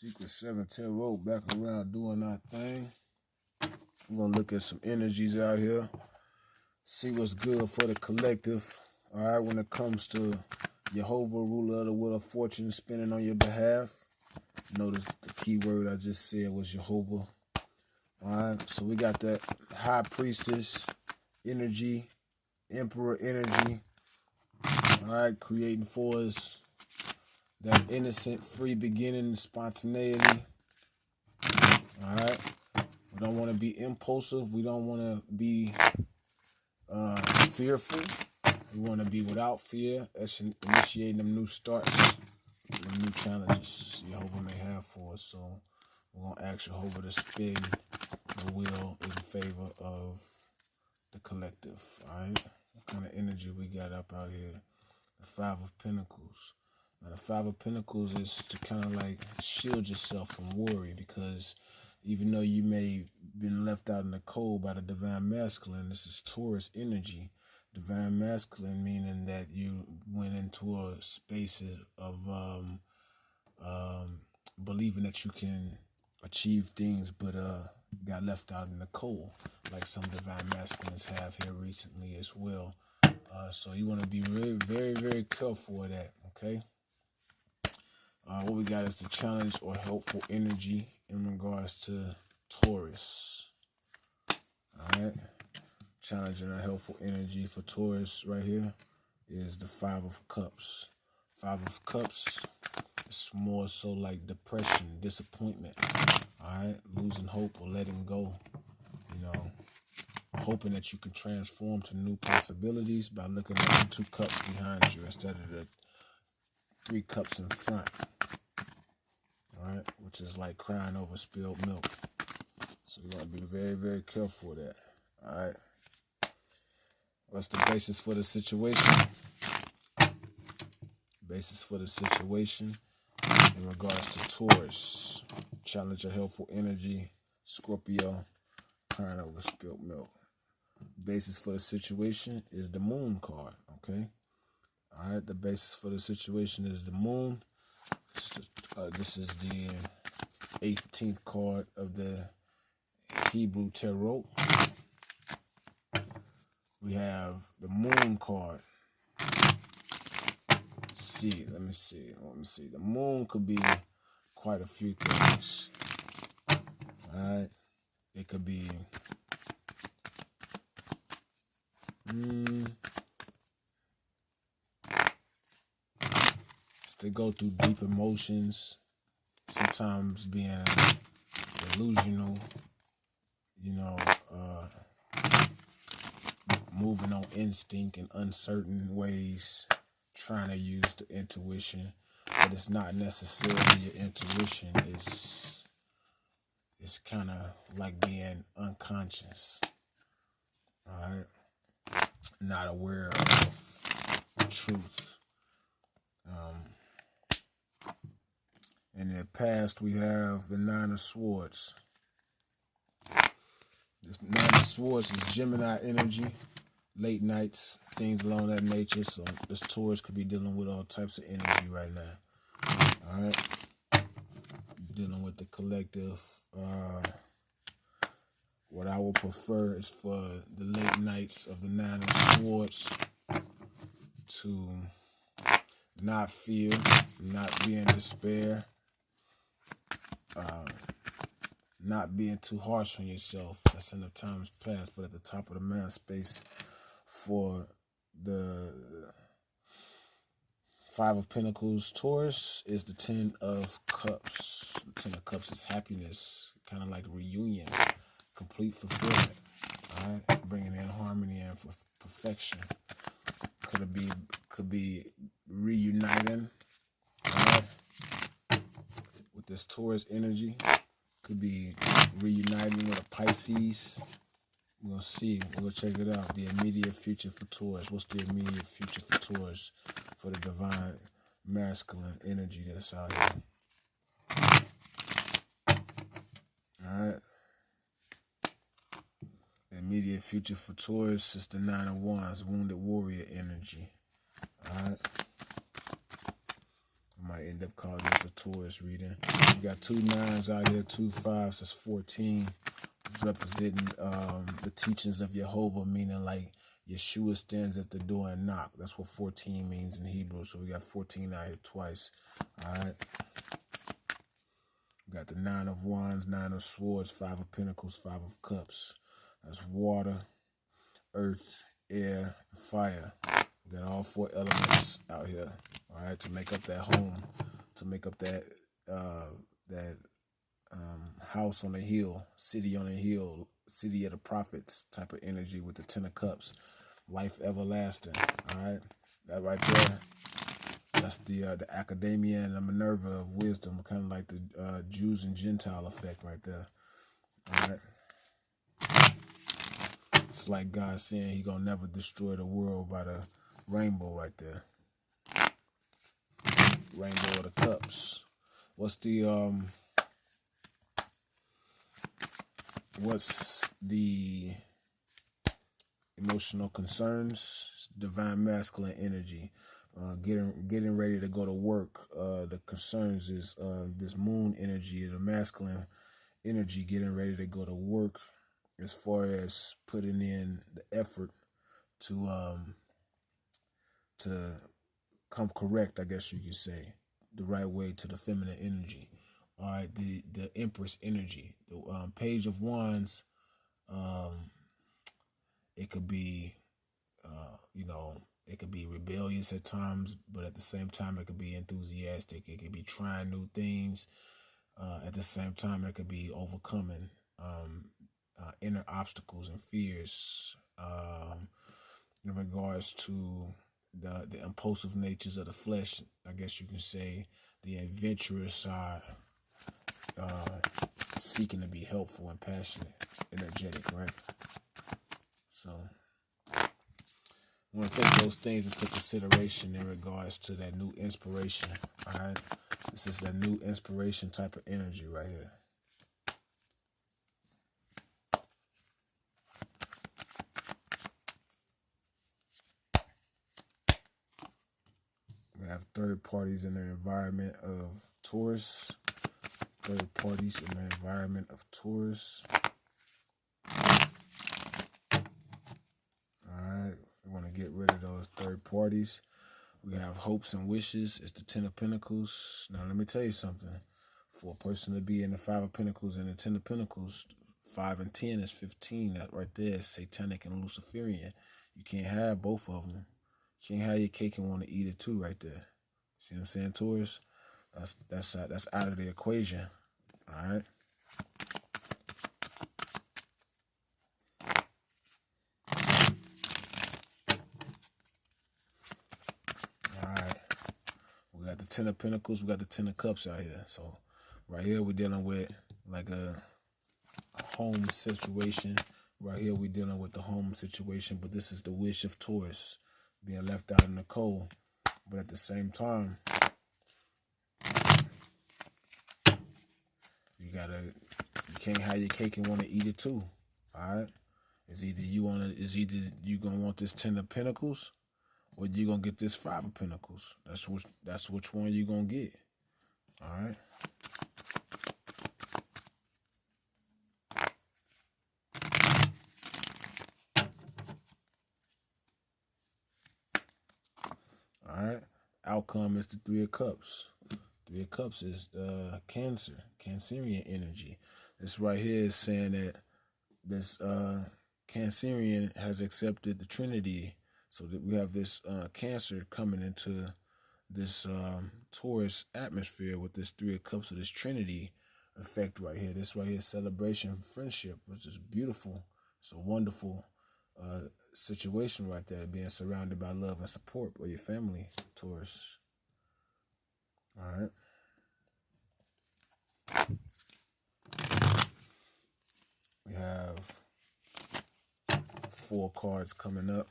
Secret 7 Tarot back around doing our thing. We're going to look at some energies out here. See what's good for the collective. All right, when it comes to Jehovah, ruler of the wheel of fortune, spinning on your behalf. Notice the key word I just said was Jehovah. All right, so we got that high priestess energy, emperor energy. All right, creating for us that innocent, free beginning, spontaneity. All right, we don't want to be impulsive. We don't want to be fearful. We want to be without fear. That's initiating them new starts, them new challenges Jehovah may have for us. So we're going to ask Jehovah to spin the wheel in favor of the collective. All right, what kind of energy we got up out here? The Five of Pentacles. Now, the Five of Pentacles is to kind of like shield yourself from worry, because even though you may have been left out in the cold by the Divine Masculine, this is Taurus energy. Divine Masculine meaning that you went into a space of believing that you can achieve things, but got left out in the cold, like some Divine Masculines have here recently as well. So you want to be very, very, very careful of that, okay? What we got is the challenge or helpful energy in regards to Taurus. All right. Challenge and helpful energy for Taurus right here is the Five of Cups. Five of Cups is more so like depression, disappointment. All right. Losing hope or letting go. You know, hoping that you can transform to new possibilities by looking at the two cups behind you instead of the three cups in front. All right, which is like crying over spilled milk. So you want to be very, very careful with that. All right. What's the basis for the situation? Basis for the situation in regards to Taurus. Challenge of helpful energy. Scorpio. Crying over spilled milk. Basis for the situation is the Moon card. Okay. All right. The basis for the situation is the Moon. This is the 18th card of the Hebrew Tarot. We have the Moon card. Let me see. The Moon could be quite a few things. All right. It could be it's to go through deep emotions, sometimes being delusional, you know, moving on instinct in uncertain ways, trying to use the intuition, but it's not necessarily your intuition. It's kind of like being unconscious, all right, not aware of truth. In the past, we have the Nine of Swords. This Nine of Swords is Gemini energy, late nights, things along that nature. So this Taurus could be dealing with all types of energy right now. All right, dealing with the collective. What I would prefer is for the late nights of the Nine of Swords to not fear, not be in despair, not being too harsh on yourself. That's in the times past, but at the top of the mind space for the Five of Pentacles Taurus is the Ten of Cups. The Ten of Cups is happiness, kind of like reunion, complete fulfillment. All right, bringing in harmony and perfection. Could be reuniting. All right, with this Taurus energy. Could be reuniting with a Pisces. We're going to see. We're going to check it out. The immediate future for Taurus. What's the immediate future for Taurus for the Divine Masculine energy that's out here? All right. The immediate future for Taurus is the Nine of Wands, Wounded Warrior energy. All right. might end up calling this a Taurus reading. We got 2 9s out here, 2 5s, that's 14. It's representing the teachings of Jehovah, meaning like Yeshua stands at the door and knock. That's what 14 means in Hebrew. So we got 14 out here twice. All right. We got the 9 of Wands, 9 of Swords, 5 of Pentacles, 5 of Cups. That's water, earth, air, and fire. We got all 4 elements out here. All right, to make up that home, to make up that house on the hill, city on the hill, city of the prophets type of energy with the 10 of Cups, life everlasting. All right, that right there. That's the academia and the Minerva of wisdom, kind of like the Jews and Gentile effect right there. All right. It's like God saying He gonna never destroy the world by the rainbow right there. Rainbow of the Cups. What's the emotional concerns? Divine masculine energy. Getting ready to go to work. The concerns is this moon energy, the masculine energy, getting ready to go to work, as far as putting in the effort to come correct, I guess you could say, the right way to the feminine energy. All right, the Empress energy, the Page of Wands. It could be, it could be rebellious at times, but at the same time, it could be enthusiastic. It could be trying new things. At the same time, it could be overcoming inner obstacles and fears in regards to the impulsive natures of the flesh. I guess you can say the adventurous side, seeking to be helpful and passionate, energetic, right? So I want to take those things into consideration in regards to that new inspiration. All right, this is that new inspiration type of energy right here. We have third parties in the environment of Taurus. Third parties in the environment of Taurus. Alright, we want to get rid of those third parties. We have hopes and wishes. It's the 10 of Pentacles. Now, let me tell you something. For a person to be in the 5 of Pentacles and the 10 of Pentacles, 5 and 10 is 15. That right there is satanic and Luciferian. You can't have both of them. You can't have your cake and want to eat it too right there. See what I'm saying, Taurus? That's out of the equation. All right. All right. We got the 10 of Pentacles. We got the 10 of Cups out here. So right here we're dealing with like a home situation. Right here we're dealing with the home situation. But this is the wish of Taurus, being left out in the cold. But at the same time, you can't have your cake and want to eat it too. All right. Is either you gonna want this 10 of Pentacles, or you gonna get this 5 of Pentacles. That's which one you gonna get. All right. All right. Outcome is the 3 of Cups. 3 of Cups is Cancer, Cancerian energy. This right here is saying that this Cancerian has accepted the Trinity. So that we have this Cancer coming into this Taurus atmosphere with this 3 of Cups of this Trinity effect right here. This right here is celebration of friendship, which is beautiful. It's a wonderful situation right there, being surrounded by love and support by your family, Taurus. All right. We have 4 cards coming up.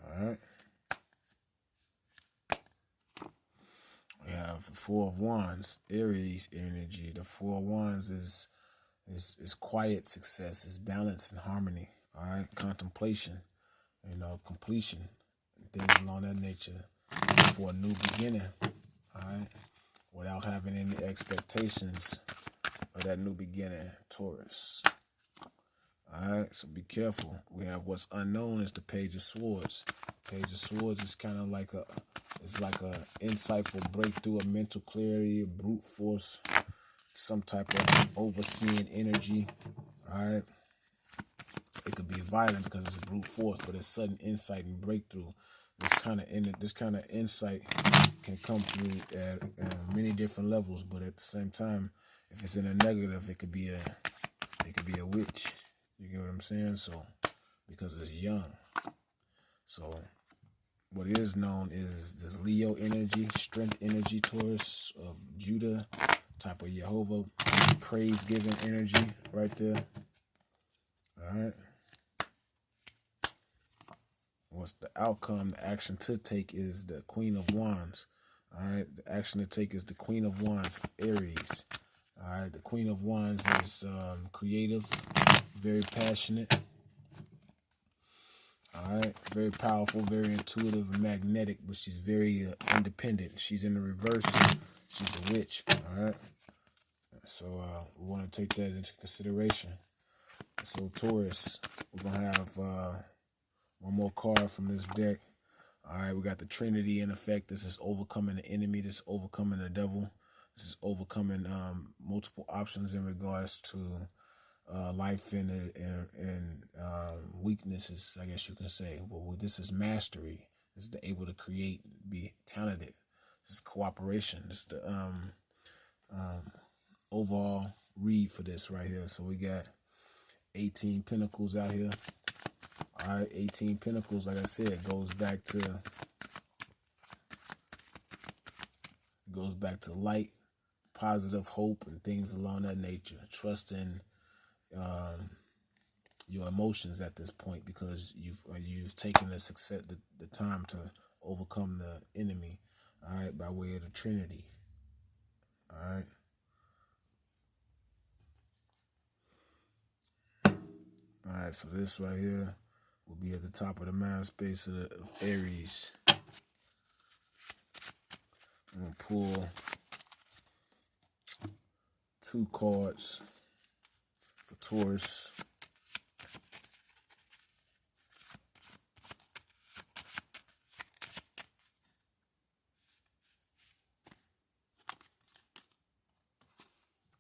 All right. We have the 4 of Wands, Aries energy. The 4 of Wands is quiet success, is balance and harmony. All right, contemplation, completion, things along that nature for a new beginning. All right, without having any expectations of that new beginning, Taurus. All right, so be careful. We have what's unknown is the Page of Swords. Page of Swords is kind of like it's like a insightful breakthrough, a mental clarity, a brute force, some type of overseeing energy. All right, it could be violent because it's a brute force, but it's sudden insight and breakthrough. This kind of insight can come through at many different levels, but at the same time, if it's in a negative, it could be a witch. You get what I'm saying? So because it's young. So what is known is this Leo energy, strength energy, Taurus of Judah, type of Jehovah, praise giving energy right there. All right. What's the outcome? The action to take is the Queen of Wands. All right. The action to take is the Queen of Wands, Aries. All right. The Queen of Wands is creative, very passionate. All right. Very powerful, very intuitive and magnetic, but she's very independent. She's in the reverse. She's a witch. All right. So we want to take that into consideration. So Taurus, we're going to have one more card from this deck. All right, we got the Trinity in effect. This is overcoming the enemy. This is overcoming the devil. This is overcoming multiple options in regards to life and weaknesses, I guess you can say. But this is mastery. This is the able to create, be talented. This is cooperation. This is the overall read for this right here. So we got 18 Pentacles out here. All right, 18 Pentacles, like I said, goes back to light, positive hope, and things along that nature. Trust in your emotions at this point because you've taken the time to overcome the enemy. All right, by way of the Trinity. All right. All right, so this right here will be at the top of the mind space of Aries. I'm going to pull 2 cards for Taurus.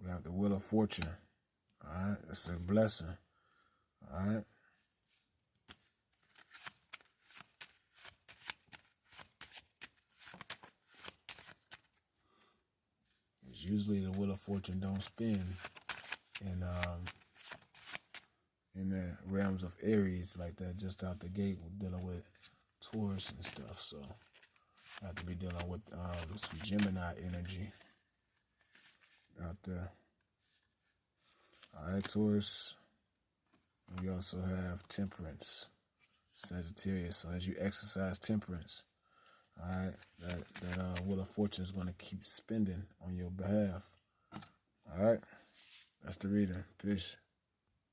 We have the Wheel of Fortune. All right, that's a blessing. All right. Usually the Wheel of Fortune don't spin in the realms of Aries like that just out the gate. We're dealing with Taurus and stuff, so I have to be dealing with some Gemini energy out there. All right, Taurus. We also have temperance, Sagittarius. So as you exercise temperance, all right, that Wheel of Fortune is going to keep spending on your behalf. All right, that's the reading. Peace.